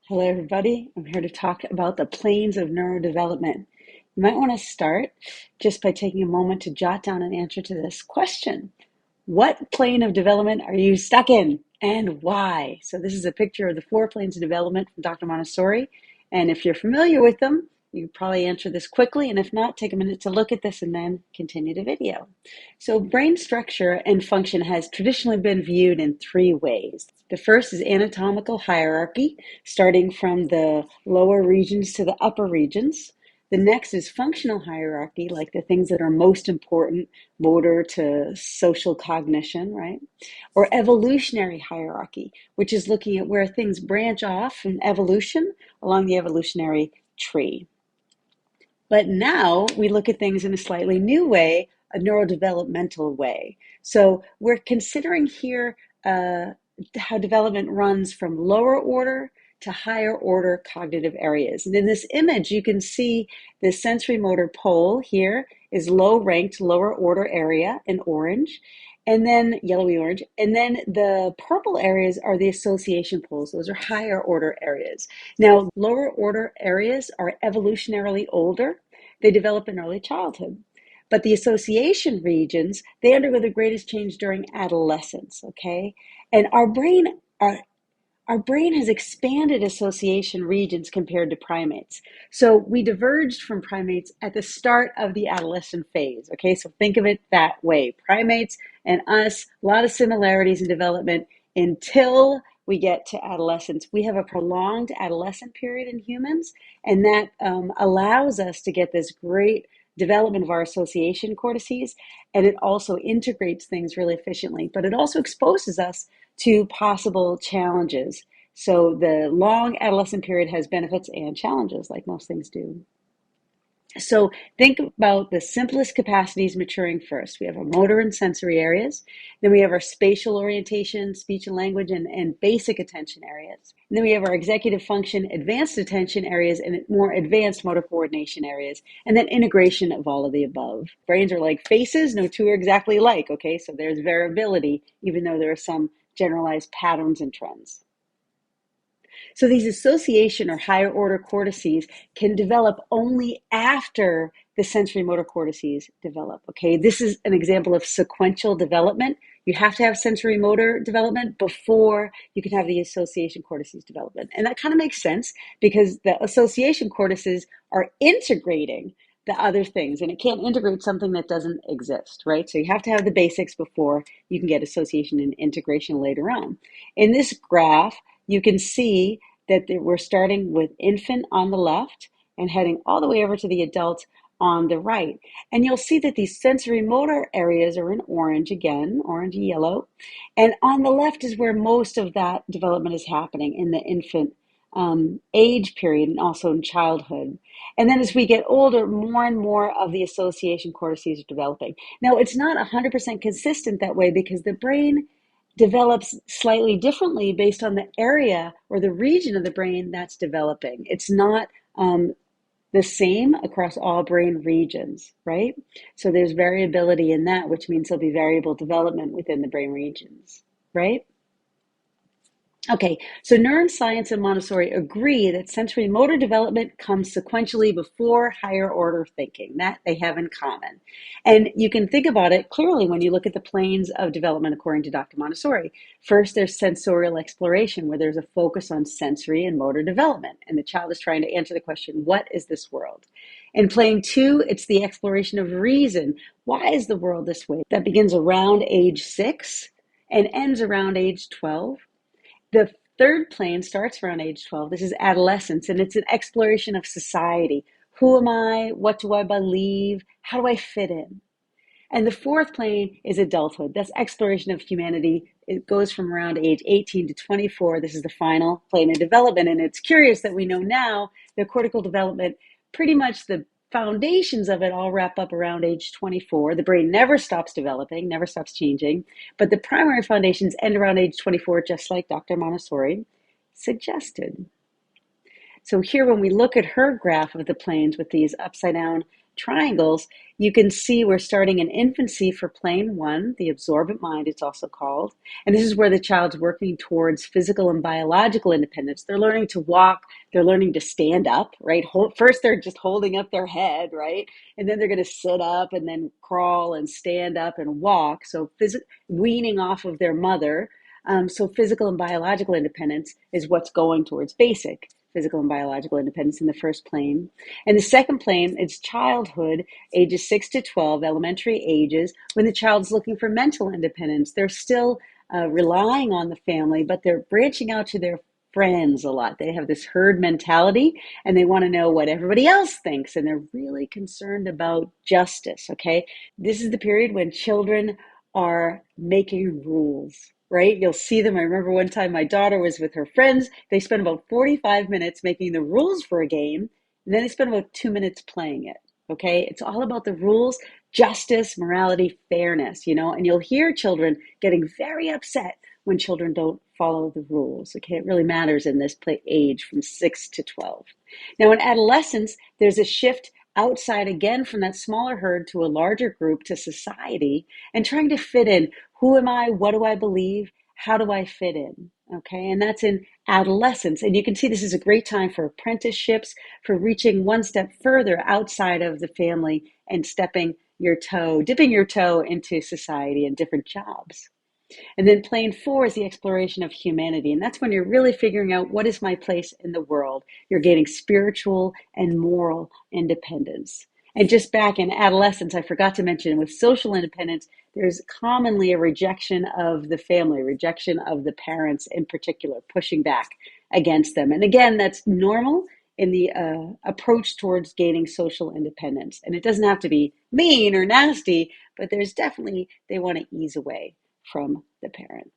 Hello, everybody. I'm here to talk about the planes of neurodevelopment. You might want to start just by taking a moment to jot down an answer to this question. What plane of development are you stuck in and why? So this is a picture of the 4 planes of development from Dr. Montessori. And if you're familiar with them, you probably answer this quickly. And if not, take a minute to look at this and then continue the video. So brain structure and function has traditionally been viewed in 3 ways. The first is anatomical hierarchy, starting from the lower regions to the upper regions. The next is functional hierarchy, like the things that are most important, motor to social cognition, right? Or evolutionary hierarchy, which is looking at where things branch off in evolution along the evolutionary tree. But now we look at things in a slightly new way, a neurodevelopmental way. So we're considering here how development runs from lower order to higher order cognitive areas. And in this image, you can see the sensorimotor pole here is low ranked lower order area in orange, and then yellowy orange. And then the purple areas are the association poles. Those are higher order areas. Now, lower order areas are evolutionarily older. They develop in early childhood. But the association regions, they undergo the greatest change during adolescence, okay? And our brain has expanded association regions compared to primates. So we diverged from primates at the start of the adolescent phase, okay? So think of it that way. Primates and us, a lot of similarities in development until we get to adolescence. We have a prolonged adolescent period in humans, and that allows us to get this great development of our association cortices, and it also integrates things really efficiently, but it also exposes us to possible challenges. So the long adolescent period has benefits and challenges, like most things do. So think about the simplest capacities maturing first. We have our motor and sensory areas. Then we have our spatial orientation, speech and language, and basic attention areas. And then we have our executive function, advanced attention areas, and more advanced motor coordination areas. And then integration of all of the above. Brains are like faces, no two are exactly alike, okay? So there's variability, even though there are some generalized patterns and trends. So these association or higher order cortices can develop only after the sensorimotor cortices develop, okay? This is an example of sequential development. You have to have sensorimotor development before you can have the association cortices development. And that kind of makes sense because the association cortices are integrating the other things, and it can't integrate something that doesn't exist, right? So you have to have the basics before you can get association and integration later on. In this graph, you can see that we're starting with infant on the left and heading all the way over to the adult on the right. And you'll see that these sensory motor areas are in orange again, orange and yellow. And on the left is where most of that development is happening in the infant age period and also in childhood. And then as we get older, more and more of the association cortices are developing. Now, it's not 100% consistent that way because the brain develops slightly differently based on the area or the region of the brain that's developing. It's not the same across all brain regions, right? So there's variability in that, which means there'll be variable development within the brain regions, right? Okay, so neuroscience and Montessori agree that sensory motor development comes sequentially before higher order thinking. That they have in common. And you can think about it clearly when you look at the planes of development according to Dr. Montessori. First, there's sensorial exploration, where there's a focus on sensory and motor development. And the child is trying to answer the question, what is this world? In plane 2, it's the exploration of reason. Why is the world this way? That begins around age 6 and ends around age 12. The third plane starts around age 12. This is adolescence, and it's an exploration of society. Who am I? What do I believe? How do I fit in? And the fourth plane is adulthood. That's exploration of humanity. It goes from around age 18 to 24. This is the final plane of development. And it's curious that we know now that cortical development, pretty much the foundations of it all wrap up around age 24. The brain never stops developing, never stops changing, but the primary foundations end around age 24, just like Dr. Montessori suggested. So here, when we look at her graph of the planes with these upside down triangles, you can see we're starting in infancy for plane one, the absorbent mind, it's also called. And this is where the child's working towards physical and biological independence. They're learning to walk, they're learning to stand up, right? First, they're just holding up their head, right? And then they're going to sit up and then crawl and stand up and walk. So weaning off of their mother. So physical and biological independence is what's going towards basic physical and biological independence in the first plane. And the second plane is childhood, ages 6 to 12, elementary ages, when the child's looking for mental independence. They're still relying on the family, but they're branching out to their friends a lot. They have this herd mentality and they want to know what everybody else thinks, and they're really concerned about justice, okay? This is the period when children are making rules, right? You'll see them. I remember one time my daughter was with her friends. They spent about 45 minutes making the rules for a game, and then they spent about 2 minutes playing it, okay? It's all about the rules, justice, morality, fairness, and you'll hear children getting very upset when children don't follow the rules, okay? It really matters in this age from 6 to 12. Now, in adolescence, there's a shift outside again from that smaller herd to a larger group, to society, and trying to fit in. Who am I? What do I believe? How do I fit in? Okay, and that's in adolescence. And you can see this is a great time for apprenticeships, for reaching one step further outside of the family and dipping your toe into society and different jobs. And then plane four is the exploration of humanity. And that's when you're really figuring out, what is my place in the world? You're gaining spiritual and moral independence. And just back in adolescence, I forgot to mention, with social independence, there's commonly a rejection of the family, rejection of the parents in particular, pushing back against them. And again, that's normal in the approach towards gaining social independence. And it doesn't have to be mean or nasty, but there's definitely, they want to ease away from the parent.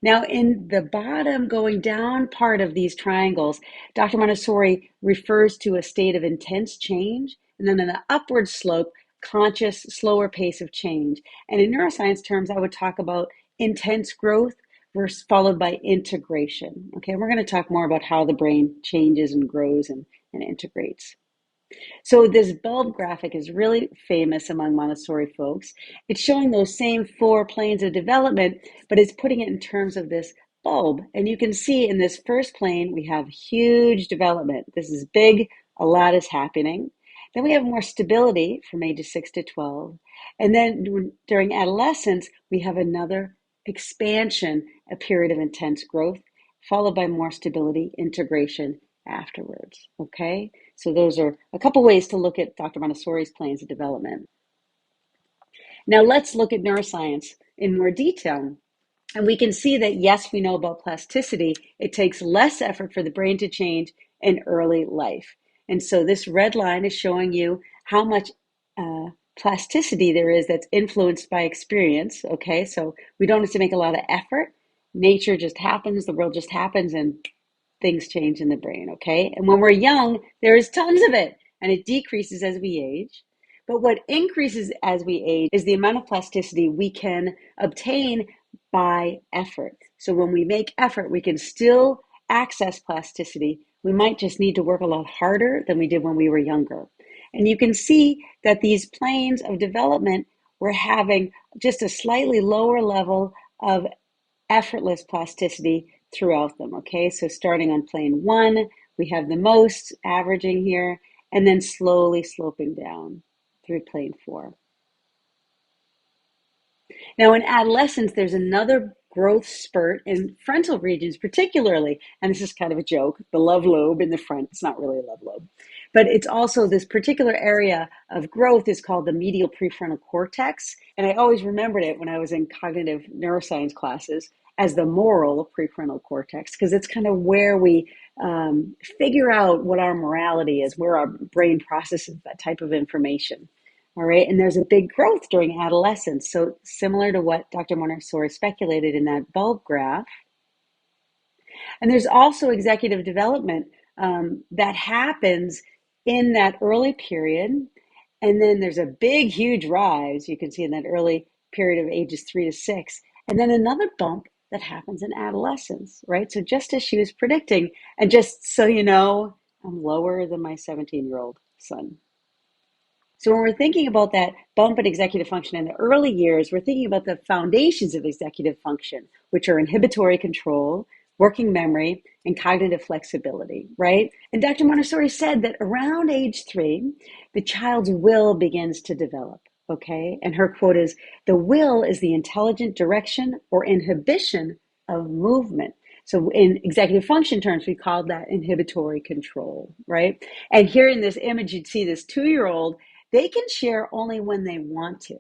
Now, in the bottom going down part of these triangles, Dr. Montessori refers to a state of intense change, and then in the upward slope, conscious, slower pace of change. And in neuroscience terms, I would talk about intense growth followed by integration. Okay, we're going to talk more about how the brain changes and grows and integrates. So this bulb graphic is really famous among Montessori folks. It's showing those same 4 planes of development, but it's putting it in terms of this bulb. And you can see in this first plane, we have huge development. This is big, a lot is happening. Then we have more stability from ages 6 to 12. And then during adolescence, we have another expansion, a period of intense growth, followed by more stability, integration afterwards, okay? So those are a couple ways to look at Dr. Montessori's planes of development. Now let's look at neuroscience in more detail. And we can see that, yes, we know about plasticity. It takes less effort for the brain to change in early life. And so this red line is showing you how much plasticity there is that's influenced by experience, okay? So we don't have to make a lot of effort. Nature just happens, the world just happens, and things change in the brain, okay? And when we're young, there is tons of it, and it decreases as we age. But what increases as we age is the amount of plasticity we can obtain by effort. So when we make effort, we can still access plasticity. We might just need to work a lot harder than we did when we were younger. And you can see that these planes of development, we're having just a slightly lower level of effortless plasticity throughout them, okay? So starting on plane 1, we have the most averaging here, and then slowly sloping down through plane 4. Now in adolescence, there's another growth spurt in frontal regions particularly, and this is kind of a joke, the love lobe in the front. It's not really a love lobe, but it's also this particular area of growth is called the medial prefrontal cortex. And I always remembered it when I was in cognitive neuroscience classes as the moral prefrontal cortex, because it's kind of where we figure out what our morality is, where our brain processes that type of information. All right, and there's a big growth during adolescence. So similar to what Dr. Montessori speculated in that bulb graph. And there's also executive development that happens in that early period. And then there's a big, huge rise, you can see in that early period of ages 3 to 6. And then another bump that happens in adolescence, right? So just as she was predicting, and just so you know, I'm lower than my 17-year-old son. So when we're thinking about that bump in executive function in the early years, we're thinking about the foundations of executive function, which are inhibitory control, working memory, and cognitive flexibility, right? And Dr. Montessori said that around age 3, the child's will begins to develop, okay? And her quote is, "The will is the intelligent direction or inhibition of movement." So in executive function terms, we call that inhibitory control, right? And here in this image, you'd see this 2-year-old. They can share only when they want to,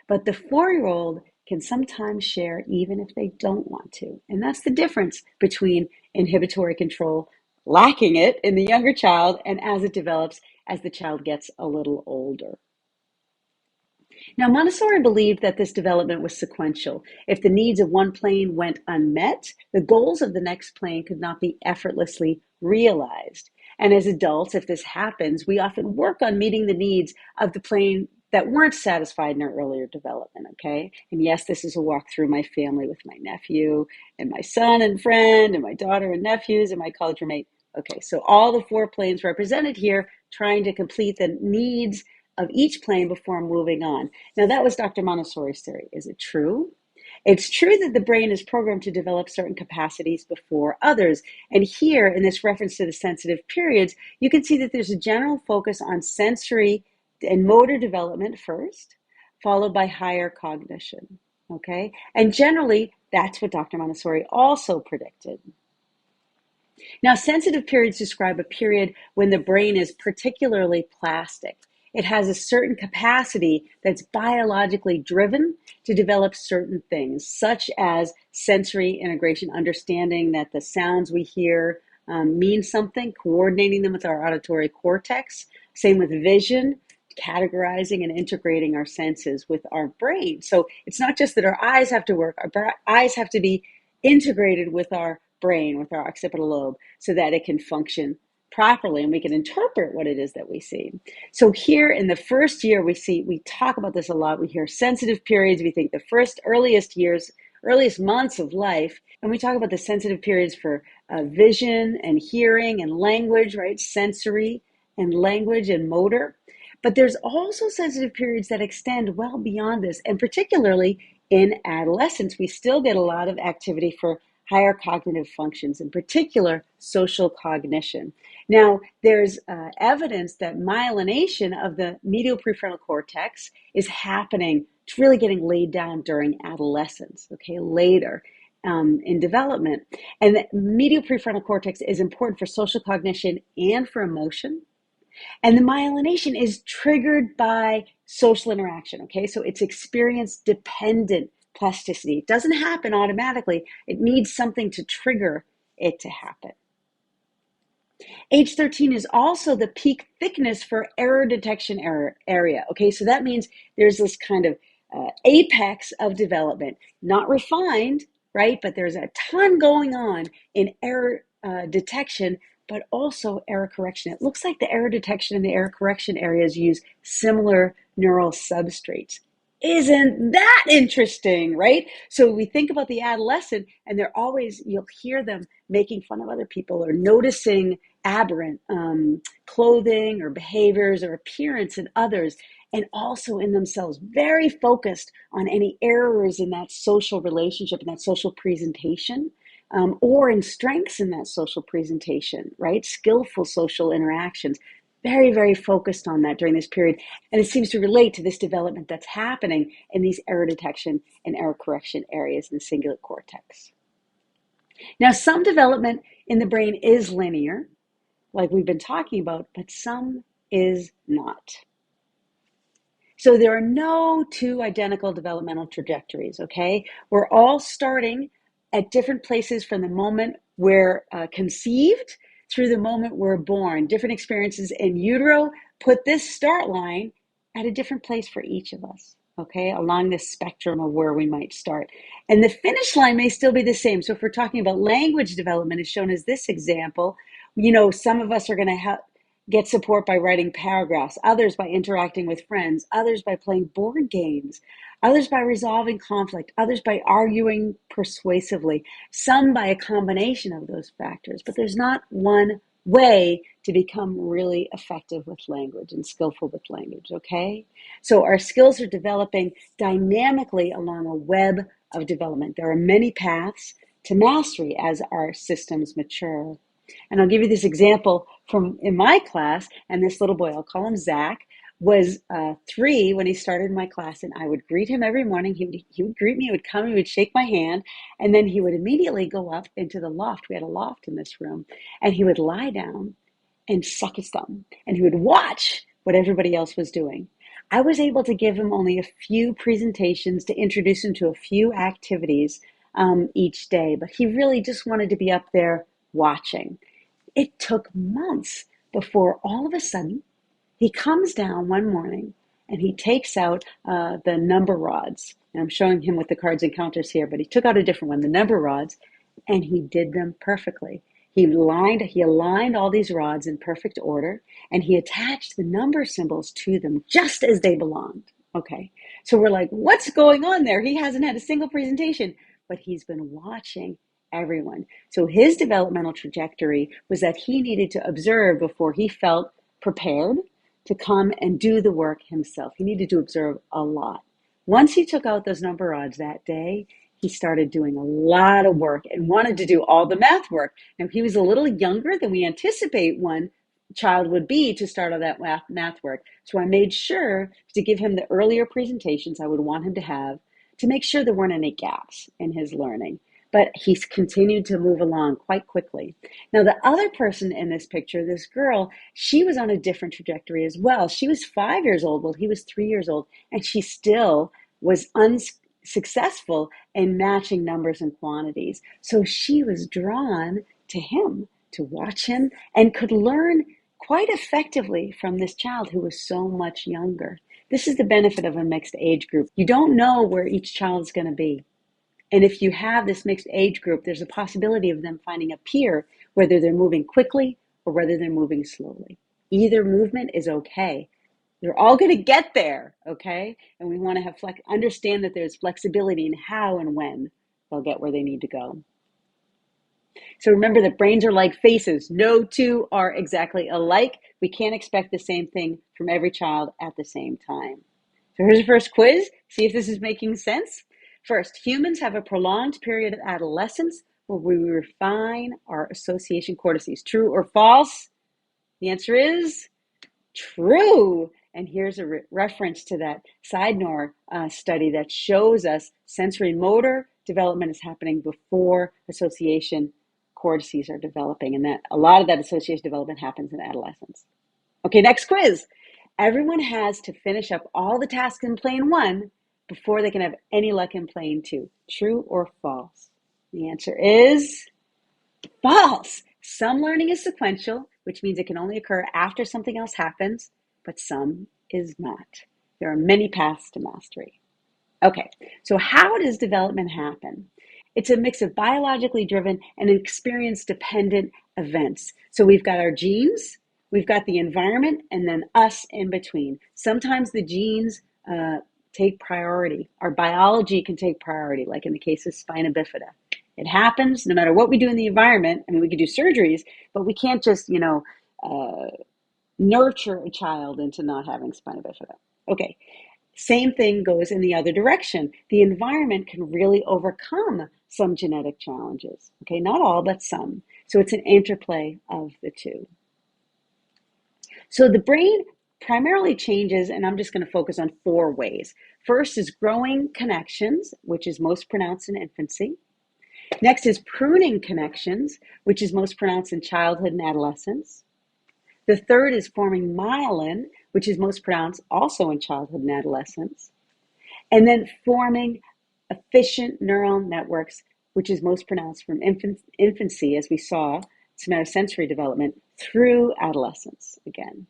but the 4-year-old can sometimes share even if they don't want to. And that's the difference between inhibitory control, lacking it in the younger child, and as it develops as the child gets a little older. Now, Montessori believed that this development was sequential. If the needs of one plane went unmet, the goals of the next plane could not be effortlessly realized. And as adults, if this happens, we often work on meeting the needs of the plane that weren't satisfied in our earlier development, okay? And yes, this is a walk through my family with my nephew and my son and friend and my daughter and nephews and my college roommate. Okay, so all the 4 planes represented here, trying to complete the needs of each plane before moving on. Now, that was Dr. Montessori's theory. Is it true? It's true that the brain is programmed to develop certain capacities before others. And here, in this reference to the sensitive periods, you can see that there's a general focus on sensory and motor development first, followed by higher cognition. Okay? And generally, that's what Dr. Montessori also predicted. Now, sensitive periods describe a period when the brain is particularly plastic. It has a certain capacity that's biologically driven to develop certain things, such as sensory integration, understanding that the sounds we hear mean something, coordinating them with our auditory cortex. Same with vision, categorizing and integrating our senses with our brain. So it's not just that our eyes have to work, our eyes have to be integrated with our brain, with our occipital lobe, so that it can function properly and we can interpret what it is that we see. So here in the first year, we talk about this a lot. We hear sensitive periods. We think the earliest years, earliest months of life, and we talk about the sensitive periods for vision and hearing and language, right? Sensory and language and motor. But there's also sensitive periods that extend well beyond this, and particularly in adolescence, we still get a lot of activity for higher cognitive functions, in particular, social cognition. Now, there's evidence that myelination of the medial prefrontal cortex is happening. It's really getting laid down during adolescence, okay, later in development. And the medial prefrontal cortex is important for social cognition and for emotion. And the myelination is triggered by social interaction, okay? So it's experience dependent plasticity. It doesn't happen automatically. It needs something to trigger it to happen. Age 13 is also the peak thickness for error detection area. Okay, so that means there's this kind of apex of development, not refined, right? But there's a ton going on in error detection, but also error correction. It looks like the error detection and the error correction areas use similar neural substrates. Isn't that interesting, right? So we think about the adolescent and they're always, you'll hear them making fun of other people or noticing aberrant clothing or behaviors or appearance in others, and also in themselves, very focused on any errors in that social relationship, in that social presentation, or in strengths in that social presentation, right? Skillful social interactions. Very, very focused on that during this period. And it seems to relate to this development that's happening in these error detection and error correction areas in the cingulate cortex. Now, some development in the brain is linear, like we've been talking about, but some is not. So there are no 2 identical developmental trajectories, okay? We're all starting at different places from the moment we're conceived through the moment we're born. Different experiences in utero put this start line at a different place for each of us, okay, along this spectrum of where we might start. And the finish line may still be the same. So if we're talking about language development, as shown as this example, you know, some of us are going to get support by writing paragraphs, others by interacting with friends, others by playing board games, others by resolving conflict, others by arguing persuasively, some by a combination of those factors. But there's not one way to become really effective with language and skillful with language, okay? So our skills are developing dynamically along a web of development. There are many paths to mastery as our systems mature. And I'll give you this example from in my class, and this little boy, I'll call him Zach, was 3 when he started my class, and I would greet him every morning. He would greet me, he would come, he would shake my hand, and then he would immediately go up into the loft. We had a loft in this room, and he would lie down and suck his thumb, and he would watch what everybody else was doing. I was able to give him only a few presentations to introduce him to a few activities each day, but he really just wanted to be up there watching. It took months before all of a sudden he comes down one morning and he takes out the number rods. And I'm showing him with the cards and counters here, but he took out a different one, the number rods, and he did them perfectly. He aligned all these rods in perfect order, and he attached the number symbols to them just as they belonged. Okay, so we're like, what's going on there? He hasn't had a single presentation, but he's been watching everyone. So his developmental trajectory was that he needed to observe before he felt prepared to come and do the work himself. He needed to observe a lot. Once he took out those number rods that day, he started doing a lot of work and wanted to do all the math work. Now, he was a little younger than we anticipate one child would be to start all that math work. So I made sure to give him the earlier presentations I would want him to have to make sure there weren't any gaps in his learning. But he's continued to move along quite quickly. Now, the other person in this picture, this girl, she was on a different trajectory as well. She was 5 years old while he was 3 years old, and she still was unsuccessful in matching numbers and quantities. So she was drawn to him, to watch him, and could learn quite effectively from this child who was so much younger. This is the benefit of a mixed age group. You don't know where each child is going to be. And if you have this mixed age group, there's a possibility of them finding a peer, whether they're moving quickly or whether they're moving slowly. Either movement is okay. They're all going to get there, okay? And we want to understand that there's flexibility in how and when they'll get where they need to go. So remember that brains are like faces. No two are exactly alike. We can't expect the same thing from every child at the same time. So here's the first quiz. See if this is making sense. First, humans have a prolonged period of adolescence where we refine our association cortices. True or false? The answer is true. And here's a reference to that SIDENOR study that shows us sensorimotor development is happening before association cortices are developing, and that a lot of that association development happens in adolescence. Okay, next quiz. Everyone has to finish up all the tasks in plane 1 before they can have any luck in plane 2. True or false? The answer is false. Some learning is sequential, which means it can only occur after something else happens, but some is not. There are many paths to mastery. Okay, so how does development happen? It's a mix of biologically driven and experience-dependent events. So we've got our genes, we've got the environment, and then us in between. Sometimes the genes take priority. Our biology can take priority, like in the case of spina bifida. It happens no matter what we do in the environment. I mean, we can do surgeries, but we can't just, nurture a child into not having spina bifida. Okay, same thing goes in the other direction. The environment can really overcome some genetic challenges. Okay, not all, but some. So it's an interplay of the two. So the brain primarily changes, and I'm just going to focus on 4 ways. First is growing connections, which is most pronounced in infancy. Next is pruning connections, which is most pronounced in childhood and adolescence. The third is forming myelin, which is most pronounced also in childhood and adolescence. And then forming efficient neural networks, which is most pronounced from infancy, as we saw, somatosensory development, through adolescence again.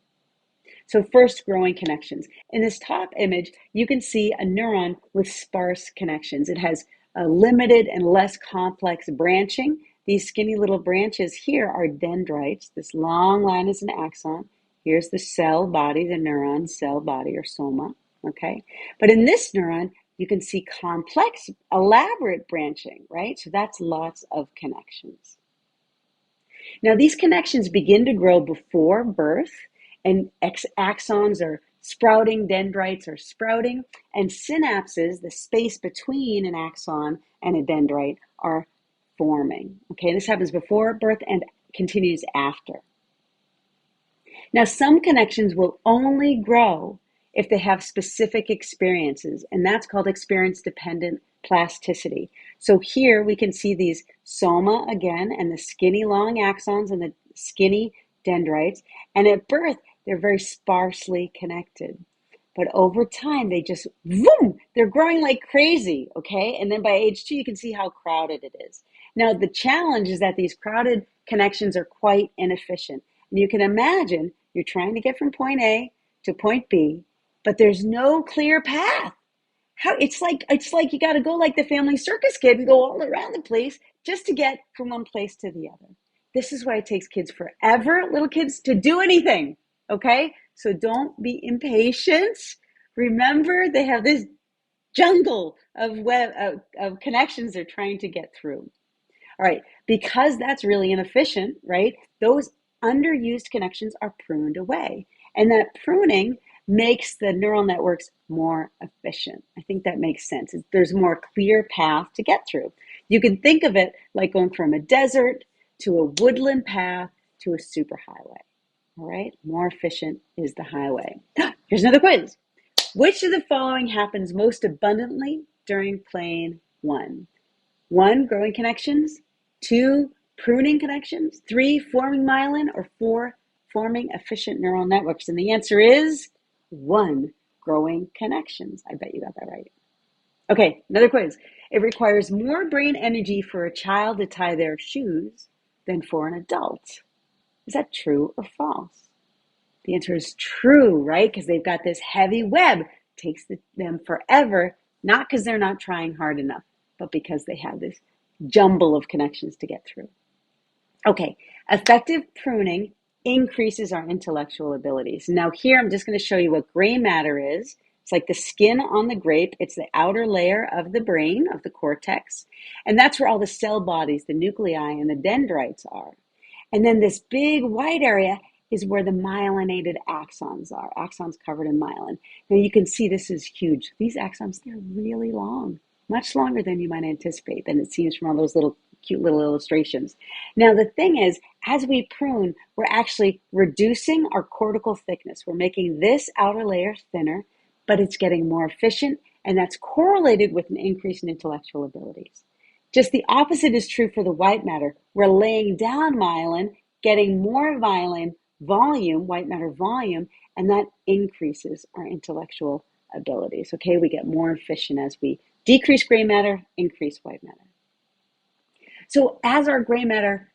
So first, growing connections. In this top image, you can see a neuron with sparse connections. It has a limited and less complex branching. These skinny little branches here are dendrites. This long line is an axon. Here's the cell body, the neuron cell body or soma, okay? But in this neuron, you can see complex, elaborate branching, right? So that's lots of connections. Now, these connections begin to grow before birth, and axons are sprouting, dendrites are sprouting, and synapses, the space between an axon and a dendrite, are forming. Okay, this happens before birth and continues after. Now, some connections will only grow if they have specific experiences, and that's called experience-dependent plasticity. So here we can see these soma again, and the skinny long axons and the skinny dendrites, and at birth, they're very sparsely connected. But over time, they just, boom, they're growing like crazy, okay? And then by age 2, you can see how crowded it is. Now, the challenge is that these crowded connections are quite inefficient. And you can imagine you're trying to get from point A to point B, but there's no clear path. It's like you got to go like the family circus kid and go all around the place just to get from one place to the other. This is why it takes kids forever, little kids, to do anything, okay? So don't be impatient. Remember, they have this jungle of connections they're trying to get through. All right, because that's really inefficient, right? Those underused connections are pruned away. And that pruning makes the neural networks more efficient. I think that makes sense. There's a more clear path to get through. You can think of it like going from a desert to a woodland path to a superhighway. All right, more efficient is the highway. Here's another quiz. Which of the following happens most abundantly during plane 1? 1, growing connections. 2, pruning connections. 3, forming myelin. Or 4, forming efficient neural networks. And the answer is 1, growing connections. I bet you got that right. Okay, another quiz. It requires more brain energy for a child to tie their shoes than for an adult. Is that true or false? The answer is true, right? Because they've got this heavy web. It takes them forever, not because they're not trying hard enough, but because they have this jumble of connections to get through. Okay, effective pruning increases our intellectual abilities. Now here, I'm just going to show you what gray matter is. It's like the skin on the grape. It's the outer layer of the brain, of the cortex. And that's where all the cell bodies, the nuclei, and the dendrites are. And then this big white area is where the myelinated axons are, axons covered in myelin. Now you can see this is huge. These axons, they're really long, much longer than you might anticipate, than it seems from all those little cute little illustrations. Now the thing is, as we prune, we're actually reducing our cortical thickness. We're making this outer layer thinner, but it's getting more efficient, and that's correlated with an increase in intellectual abilities. Just the opposite is true for the white matter. We're laying down myelin, getting more myelin volume, white matter volume, and that increases our intellectual abilities. Okay, we get more efficient as we decrease gray matter, increase white matter. So as our gray matter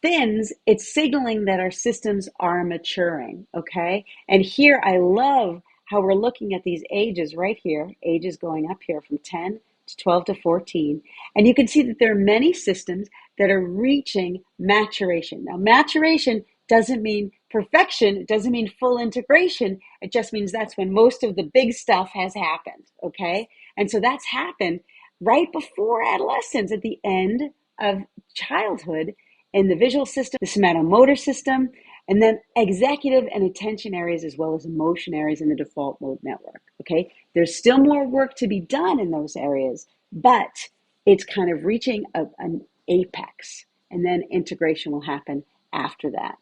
thins, it's signaling that our systems are maturing, okay? And here I love how we're looking at these ages right here, ages going up here from 10 to 12 to 14. And you can see that there are many systems that are reaching maturation. Now, maturation doesn't mean perfection. It doesn't mean full integration. It just means that's when most of the big stuff has happened, okay? And so that's happened right before adolescence, at the end of childhood, in the visual system, the somatomotor system, and then executive and attention areas, as well as emotion areas in the default mode network, okay? There's still more work to be done in those areas, but it's kind of reaching an apex, and then integration will happen after that.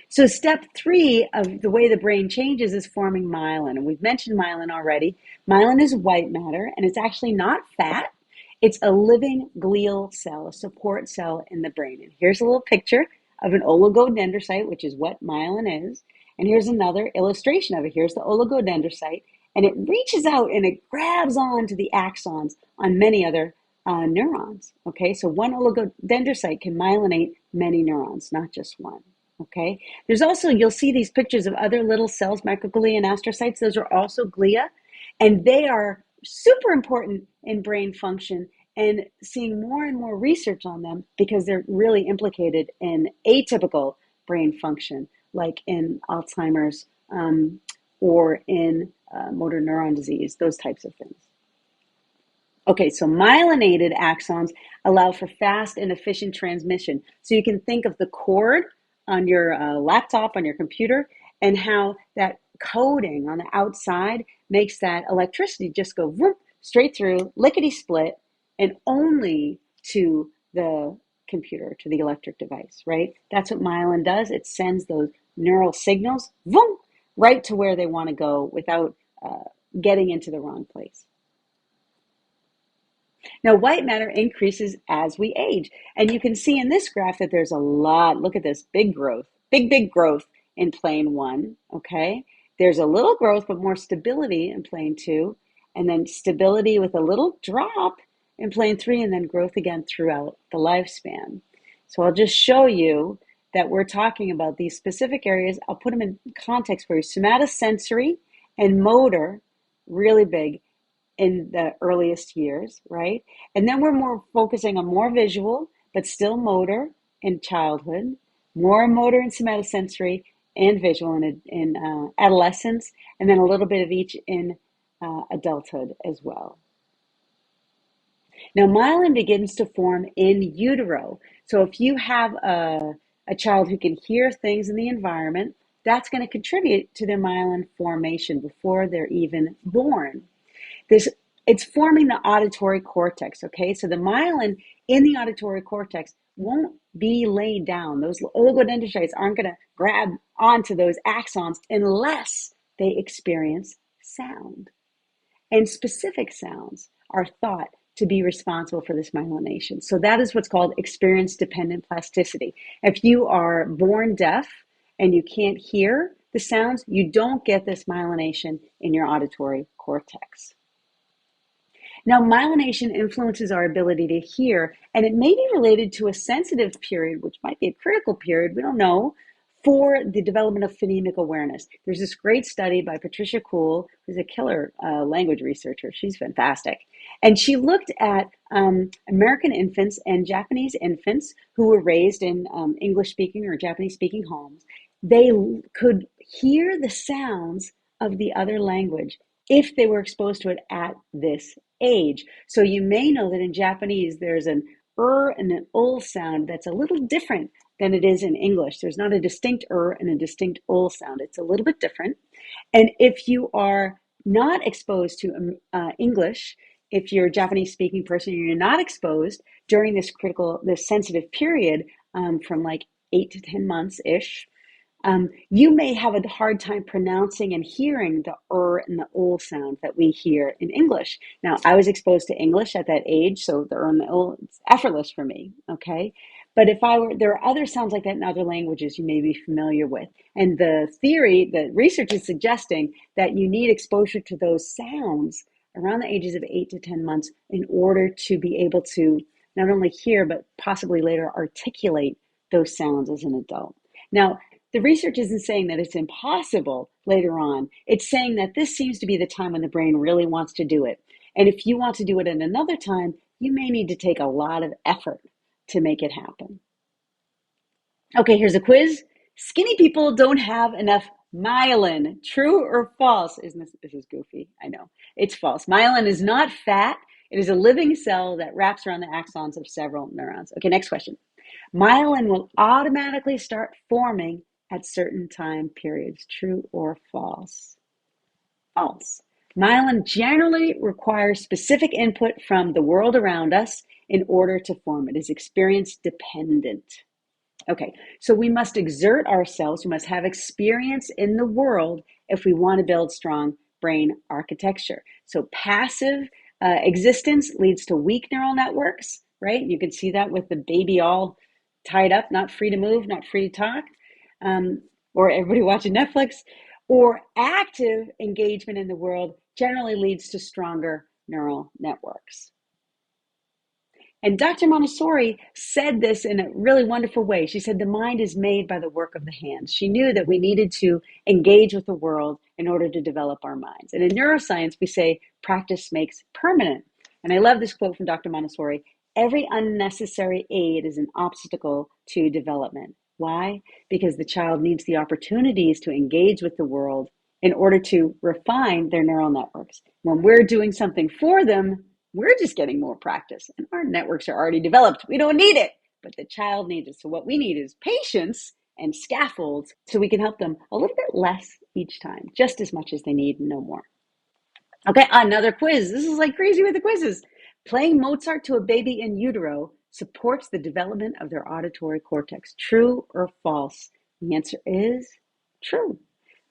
So step 3 of the way the brain changes is forming myelin. And we've mentioned myelin already. Myelin is white matter, and it's actually not fat. It's a living glial cell, a support cell in the brain. And here's a little picture of an oligodendrocyte, which is what myelin is. And here's another illustration of it. Here's the oligodendrocyte, and it reaches out and it grabs onto the axons on many other neurons. Okay, so one oligodendrocyte can myelinate many neurons, not just one. Okay, there's also, you'll see these pictures of other little cells, microglia and astrocytes. Those are also glia, and they are super important in brain function, and seeing more and more research on them because they're really implicated in atypical brain function, like in Alzheimer's or in motor neuron disease, those types of things. Okay, so myelinated axons allow for fast and efficient transmission. So you can think of the cord on your laptop, on your computer, and how that coding on the outside makes that electricity just go whoop, straight through, lickety split, and only to the computer, to the electric device, right? That's what myelin does. It sends those neural signals boom, right to where they want to go without getting into the wrong place. Now, white matter increases as we age. And you can see in this graph that there's a lot, look at this, big growth, big growth in plane 1, okay? There's a little growth, but more stability in plane 2, and then stability with a little drop in plane 3, and then growth again throughout the lifespan. So I'll just show you that we're talking about these specific areas. I'll put them in context for you. Somatosensory and motor, really big in the earliest years, right? And then we're more focusing on more visual, but still motor in childhood, more motor and somatosensory and visual in adolescence, and then a little bit of each in adulthood as well. Now, myelin begins to form in utero. So if you have a child who can hear things in the environment, that's going to contribute to their myelin formation before they're even born. It's forming the auditory cortex, okay? So the myelin in the auditory cortex won't be laid down. Those oligodendrocytes aren't going to grab onto those axons unless they experience sound. And specific sounds are thought to be responsible for this myelination. So that is what's called experience-dependent plasticity. If you are born deaf and you can't hear the sounds, you don't get this myelination in your auditory cortex. Now, myelination influences our ability to hear, and it may be related to a sensitive period, which might be a critical period, we don't know, for the development of phonemic awareness. There's this great study by Patricia Kuhl, who's a killer language researcher. She's fantastic. And she looked at American infants and Japanese infants who were raised in English-speaking or Japanese-speaking homes. They could hear the sounds of the other language if they were exposed to it at this age. So you may know that in Japanese, there's an and an sound that's a little different than it is in English. There's not a distinct and a distinct sound. It's a little bit different. And if you are not exposed to English, if you're a Japanese speaking person, and you're not exposed during this sensitive period from like 8 to 10 months-ish, you may have a hard time pronouncing and hearing the and the sound that we hear in English. Now, I was exposed to English at that age, so the and the it's effortless for me, okay? But there are other sounds like that in other languages you may be familiar with. And the research is suggesting that you need exposure to those sounds around the ages of 8 to 10 months in order to be able to not only hear, but possibly later articulate those sounds as an adult. Now, the research isn't saying that it's impossible later on. It's saying that this seems to be the time when the brain really wants to do it. And if you want to do it at another time, you may need to take a lot of effort to make it happen. Okay, here's a quiz. Skinny people don't have enough myelin. True or false? This is goofy, I know. It's false. Myelin is not fat. It is a living cell that wraps around the axons of several neurons. Okay, next question. Myelin will automatically start forming at certain time periods. True or false? False. Myelin generally requires specific input from the world around us in order to form. It is experience dependent. Okay, so we must exert ourselves. We must have experience in the world if we want to build strong brain architecture. So passive existence leads to weak neural networks, right? You can see that with the baby all tied up, not free to move, not free to talk, or everybody watching Netflix. Or active engagement in the world generally leads to stronger neural networks. And Dr. Montessori said this in a really wonderful way. She said, the mind is made by the work of the hands. She knew that we needed to engage with the world in order to develop our minds. And in neuroscience, we say practice makes permanent. And I love this quote from Dr. Montessori. Every unnecessary aid is an obstacle to development. Why? Because the child needs the opportunities to engage with the world in order to refine their neural networks. When we're doing something for them, We're just getting more practice, and our networks are already developed. We don't need it, but the child needs it. So what we need is patience and scaffolds so we can help them a little bit less each time, just as much as they need, no more. Okay, another quiz. This is like crazy with the quizzes. Playing Mozart to a baby in utero supports the development of their auditory cortex. True or false? The answer is true.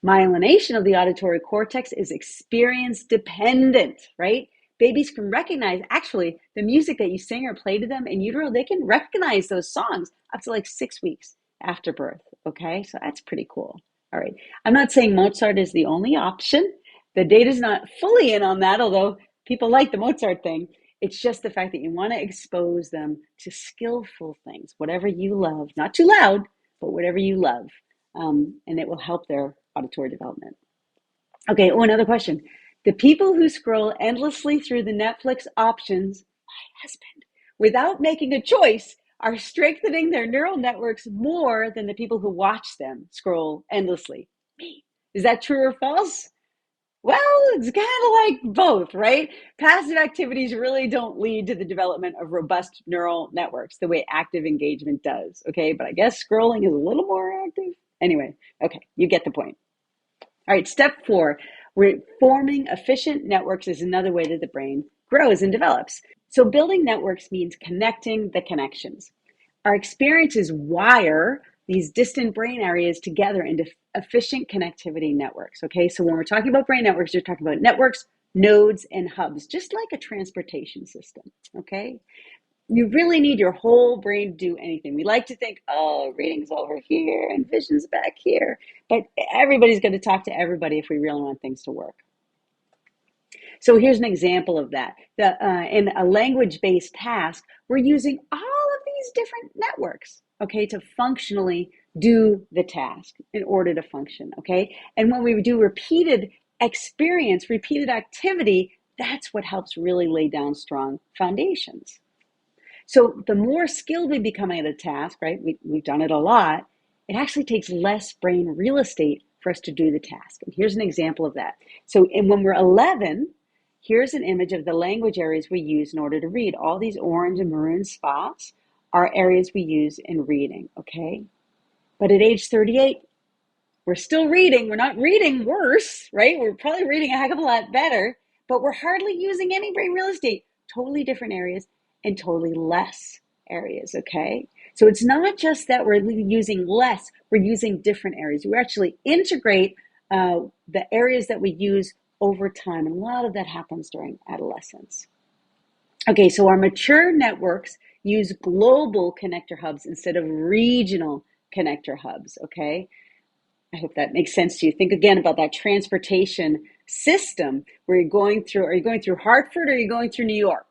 Myelination of the auditory cortex is experience dependent, right? Babies can recognize, actually, the music that you sing or play to them in utero, they can recognize those songs up to like 6 weeks after birth, okay? So that's pretty cool. All right, I'm not saying Mozart is the only option. The data's not fully in on that, although people like the Mozart thing. It's just the fact that you want to expose them to skillful things, whatever you love, not too loud, but whatever you love, and it will help their auditory development. Okay, another question. The people who scroll endlessly through the Netflix options, my husband, without making a choice, are strengthening their neural networks more than the people who watch them scroll endlessly. Me. Is that true or false? Well, it's kind of like both, right? Passive activities really don't lead to the development of robust neural networks the way active engagement does, okay? But I guess scrolling is a little more active. Anyway, okay, you get the point. All right, step 4, forming efficient networks is another way that the brain grows and develops. So building networks means connecting the connections. Our experiences wire these distant brain areas together into efficient connectivity networks, okay? So when we're talking about brain networks, you're talking about networks, nodes, and hubs, just like a transportation system, okay? You really need your whole brain to do anything. We like to think, oh, reading's over here and vision's back here, but everybody's going to talk to everybody if we really want things to work. So here's an example of that. In a language-based task, we're using all of these different networks, okay, to functionally do the task in order to function, okay? And when we do repeated experience, repeated activity, that's what helps really lay down strong foundations. So the more skilled we become at a task, right, we've done it a lot, it actually takes less brain real estate for us to do the task. And here's an example of that. So when we're 11, here's an image of the language areas we use in order to read. All these orange and maroon spots are areas we use in reading, okay? But at age 38, we're still reading. We're not reading worse, right? We're probably reading a heck of a lot better, but we're hardly using any brain real estate. Totally different areas and totally less areas, okay? So it's not just that we're using less, we're using different areas. We actually integrate the areas that we use over time, and a lot of that happens during adolescence. Okay, so our mature networks use global connector hubs instead of regional connector hubs, okay? I hope that makes sense to you. Think again about that transportation system where you're going through, are you going through Hartford or are you going through New York,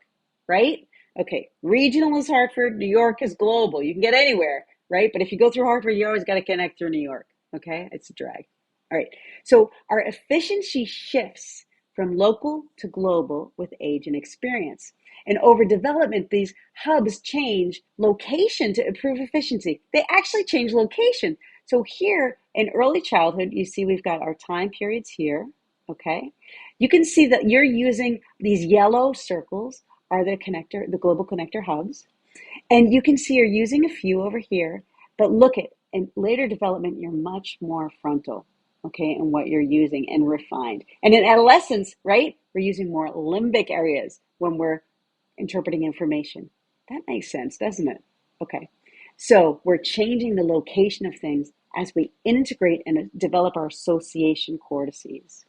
right? Okay, regional is Hartford, New York is global. You can get anywhere, right? But if you go through Hartford, you always got to connect through New York, okay? It's a drag. All right, so our efficiency shifts from local to global with age and experience. And over development, these hubs change location to improve efficiency. They actually change location. So here in early childhood, you see we've got our time periods here, okay? You can see that you're using these yellow circles are the global connector hubs. And you can see you're using a few over here, but look at, in later development, you're much more frontal, okay, in what you're using and refined. And in adolescence, right, we're using more limbic areas when we're interpreting information. That makes sense, doesn't it? Okay, so we're changing the location of things as we integrate and develop our association cortices.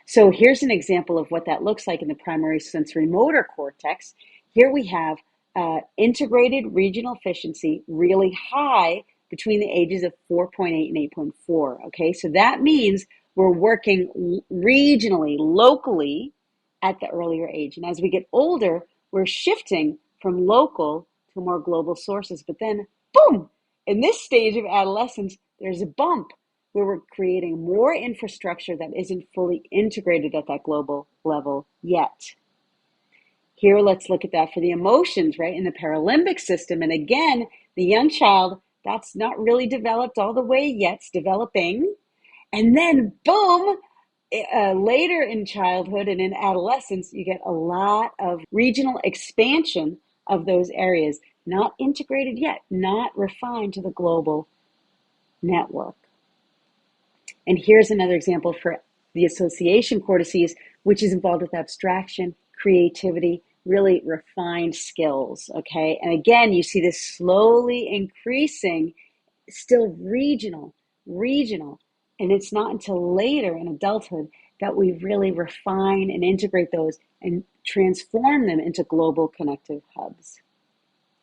So here's an example of what that looks like in the primary sensorimotor cortex. Here we have integrated regional efficiency really high between the ages of 4.8 and 8.4, okay? So that means we're working regionally, locally at the earlier age. And as we get older, we're shifting from local to more global sources. But then, boom, in this stage of adolescence, there's a bump where we're creating more infrastructure that isn't fully integrated at that global level yet. Here, let's look at that for the emotions, right? In the paralimbic system. And again, the young child, that's not really developed all the way yet. It's developing. And then, boom, Later in childhood and in adolescence, you get a lot of regional expansion of those areas, not integrated yet, not refined to the global network. And here's another example for the association cortices, which is involved with abstraction, creativity, really refined skills, okay? And again, you see this slowly increasing, still regional. And it's not until later in adulthood that we really refine and integrate those and transform them into global connective hubs.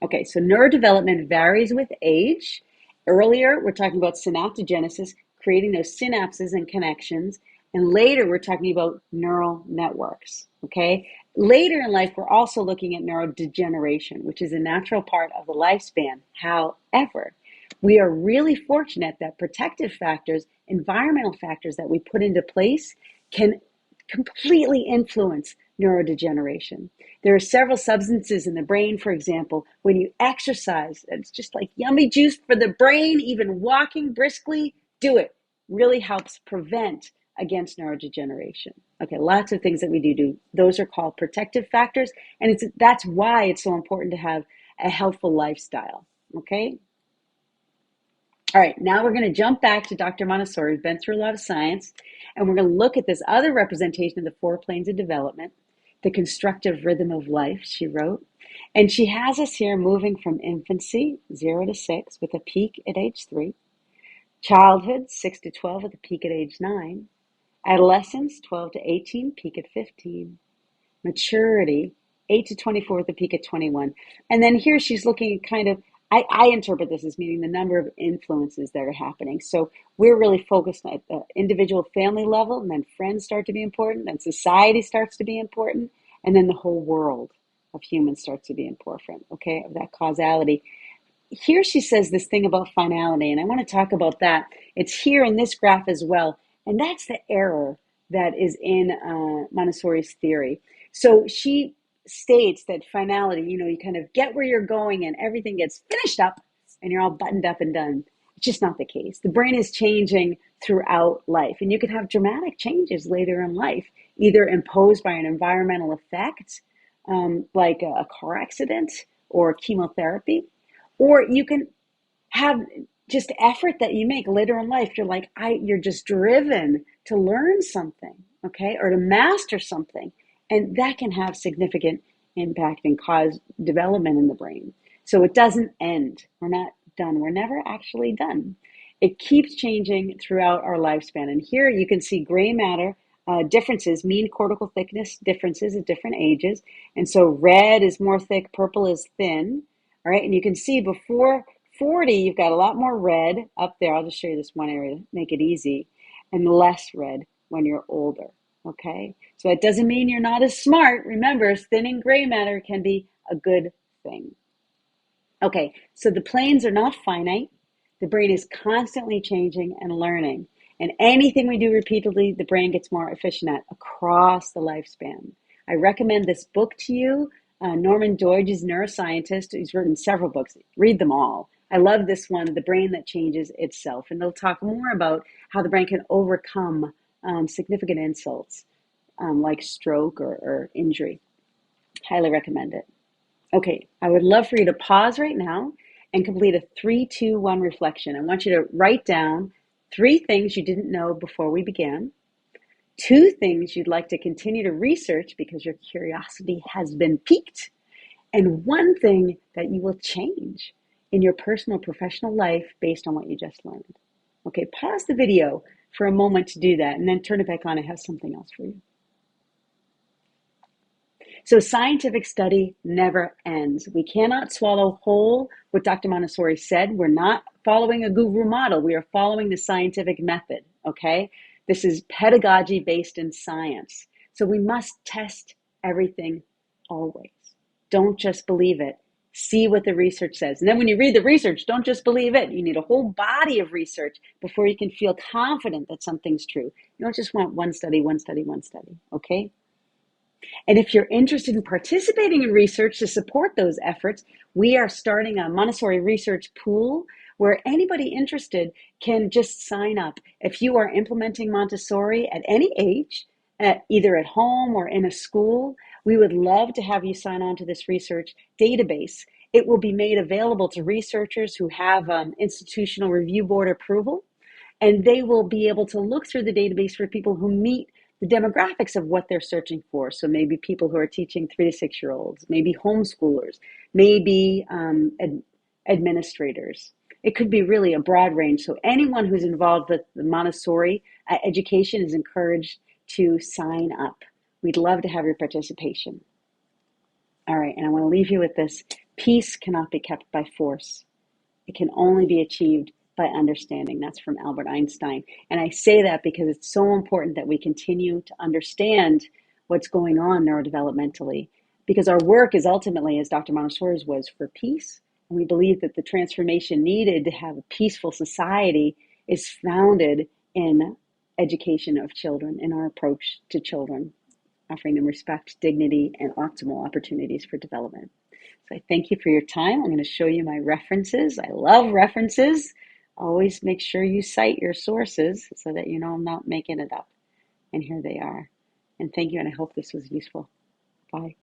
Okay, so neurodevelopment varies with age. Earlier, we're talking about synaptogenesis, creating those synapses and connections. And later, we're talking about neural networks, okay? Later in life, we're also looking at neurodegeneration, which is a natural part of the lifespan. However, we are really fortunate that protective factors, environmental factors that we put into place can completely influence neurodegeneration. There are several substances in the brain, for example, when you exercise, it's just like yummy juice for the brain, even walking briskly, do it. Really helps prevent against neurodegeneration. Okay, lots of things that we do. Those are called protective factors, and that's why it's so important to have a healthful lifestyle, okay? All right, now we're going to jump back to Dr. Montessori. We've been through a lot of science, and we're going to look at this other representation of the 4 planes of development, the constructive rhythm of life, she wrote. And she has us here moving from infancy, 0 to 6, with a peak at age 3, childhood, 6 to 12, with a peak at age 9, adolescence, 12 to 18, peak at 15, maturity, 8 to 24, with a peak at 21. And then here she's looking at kind of, I interpret this as meaning the number of influences that are happening. So we're really focused at the individual family level, and then friends start to be important, then society starts to be important, and then the whole world of humans starts to be important, okay, of that causality. Here she says this thing about finality, and I want to talk about that. It's here in this graph as well, and that's the error that is in Montessori's theory. So she states that finality, you kind of get where you're going and everything gets finished up and you're all buttoned up and done. It's just not the case. The brain is changing throughout life, and you can have dramatic changes later in life, either imposed by an environmental effect, like a car accident or chemotherapy, or you can have just effort that you make later in life. You're just driven to learn something, okay, or to master something. And that can have significant impact and cause development in the brain. So it doesn't end. We're not done. We're never actually done. It keeps changing throughout our lifespan. And here you can see gray matter differences, mean cortical thickness differences at different ages. And so red is more thick, purple is thin. All right, and you can see before 40, you've got a lot more red up there. I'll just show you this one area to make it easy, and less red when you're older. Okay, so it doesn't mean you're not as smart. Remember, thinning gray matter can be a good thing. Okay, so the planes are not finite. The brain is constantly changing and learning. And anything we do repeatedly, the brain gets more efficient at across the lifespan. I recommend this book to you. Norman Doidge is a neuroscientist. He's written several books. Read them all. I love this one, The Brain That Changes Itself. And they'll talk more about how the brain can overcome significant insults like stroke or injury. Highly recommend it. Okay, I would love for you to pause right now and complete a 3-2-1 reflection. I want you to write down 3 things you didn't know before we began, 2 things you'd like to continue to research because your curiosity has been piqued, and 1 thing that you will change in your personal professional life based on what you just learned. Okay, pause the video for a moment to do that, and then turn it back on. I have something else for you. So scientific study never ends. We cannot swallow whole what Dr. Montessori said. We're not following a guru model. We are following the scientific method, okay? This is pedagogy based in science. So we must test everything always. Don't just believe it. See what the research says. And then when you read the research, don't just believe it. You need a whole body of research before you can feel confident that something's true. You don't just want one study, okay? And if you're interested in participating in research to support those efforts, we are starting a Montessori research pool where anybody interested can just sign up. If you are implementing Montessori at any age, either at home or in a school, we would love to have you sign on to this research database. It will be made available to researchers who have institutional review board approval, and they will be able to look through the database for people who meet the demographics of what they're searching for. So maybe people who are teaching 3 to 6 year olds, maybe homeschoolers, maybe administrators. It could be really a broad range. So anyone who's involved with the Montessori education is encouraged to sign up. We'd love to have your participation. All right, and I want to leave you with this. Peace cannot be kept by force. It can only be achieved by understanding. That's from Albert Einstein. And I say that because it's so important that we continue to understand what's going on neurodevelopmentally, because our work is ultimately, as Dr. Montessori's was, for peace. And we believe that the transformation needed to have a peaceful society is founded in education of children, in our approach to children, offering them respect, dignity, and optimal opportunities for development. So I thank you for your time. I'm going to show you my references. I love references. Always make sure you cite your sources so that you know I'm not making it up. And here they are. And thank you, and I hope this was useful. Bye.